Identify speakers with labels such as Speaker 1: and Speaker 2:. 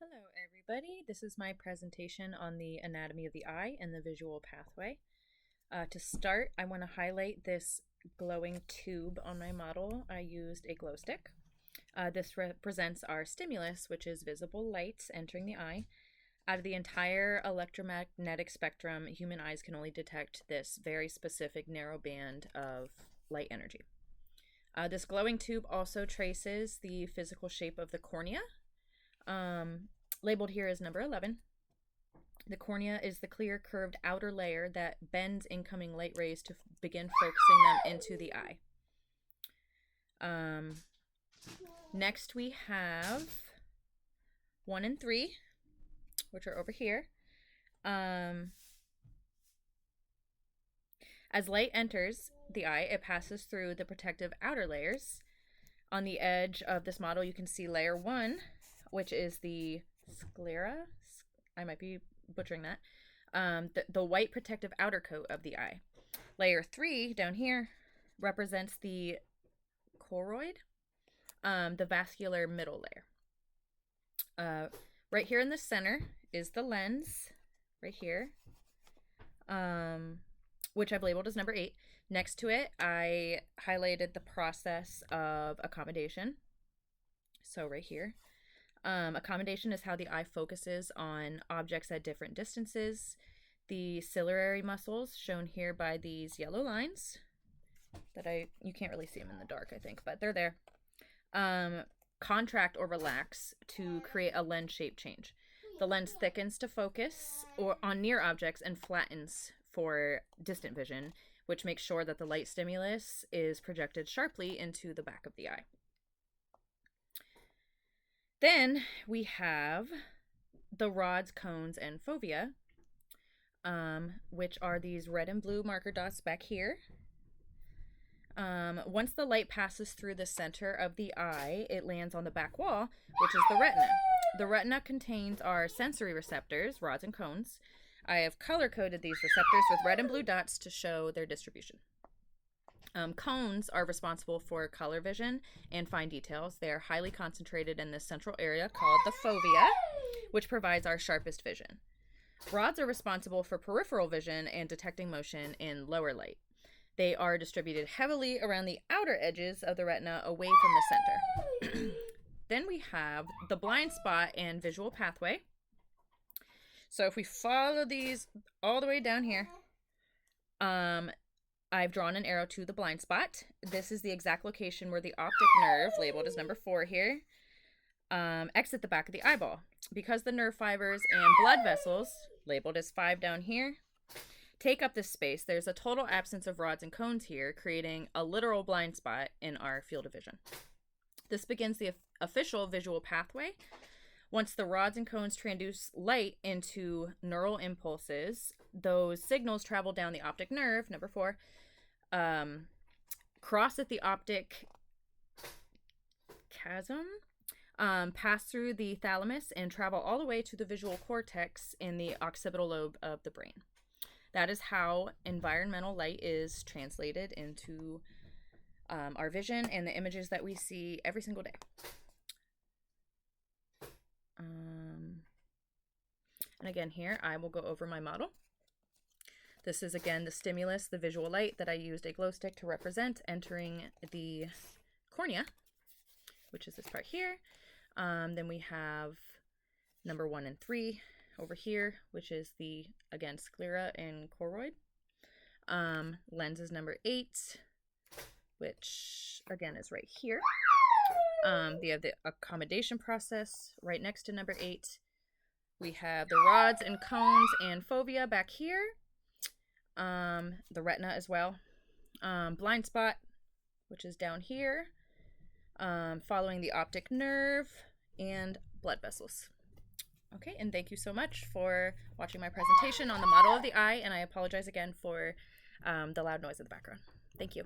Speaker 1: Hello everybody, this is my presentation on the anatomy of the eye and the visual pathway. To start, I want to highlight this glowing tube on my model. I used a glow stick. This represents our stimulus, which is visible light entering the eye. Out of the entire electromagnetic spectrum, human eyes can only detect this very specific narrow band of light energy. This glowing tube also traces the physical shape of the cornea, labeled here as number 11. The cornea is the clear curved outer layer that bends incoming light rays to begin focusing them into the eye. Next we have 1 and 3, which are over here. As light enters the eye, it passes through the protective outer layers. On the edge of this model, you can see layer 1, which is the sclera. I might be butchering that. The white protective outer coat of the eye. Layer 3 down here represents the choroid, the vascular middle layer. Right here in the center is the lens, right here, which I've labeled as number 8. Next to it, I highlighted the process of accommodation. So right here. Accommodation is how the eye focuses on objects at different distances. The ciliary muscles, shown here by these yellow lines, that you can't really see them in the dark, I think, but they're there, contract or relax to create a lens shape change. The lens thickens to focus on near objects and flattens for distant vision, which makes sure that the light stimulus is projected sharply into the back of the eye. Then we have the rods, cones, and fovea, which are these red and blue marker dots back here. Once the light passes through the center of the eye, it lands on the back wall, which is the retina. The retina contains our sensory receptors, rods and cones. I have color-coded these receptors with red and blue dots to show their distribution. Cones are responsible for color vision and fine details. They are highly concentrated in this central area called the fovea, which provides our sharpest vision. Rods are responsible for peripheral vision and detecting motion in lower light. They are distributed heavily around the outer edges of the retina away from the center. Then we have the blind spot and visual pathway. So if we follow these all the way down here, I've drawn an arrow to the blind spot. This is the exact location where the optic nerve, labeled as number 4 here, exit the back of the eyeball. Because the nerve fibers and blood vessels, labeled as 5 down here, take up this space, there's a total absence of rods and cones here, creating a literal blind spot in our field of vision. This begins the official visual pathway. Once the rods and cones transduce light into neural impulses, those signals travel down the optic nerve, number 4, cross at the optic chiasm, pass through the thalamus, and travel all the way to the visual cortex in the occipital lobe of the brain. That is how environmental light is translated into our vision and the images that we see every single day. And again, here I will go over my model. This is again the stimulus, the visual light that I used a glow stick to represent entering the cornea, which is this part here. Then we have number 1 and 3 over here, which is the, again, sclera and choroid. Lens is number 8, which again is right here. We have the accommodation process right next to number 8. We have the rods and cones and fovea back here. The retina as well. Blind spot, which is down here, following the optic nerve and blood vessels. Okay, and thank you so much for watching my presentation on the model of the eye, and I apologize again for the loud noise in the background. Thank you.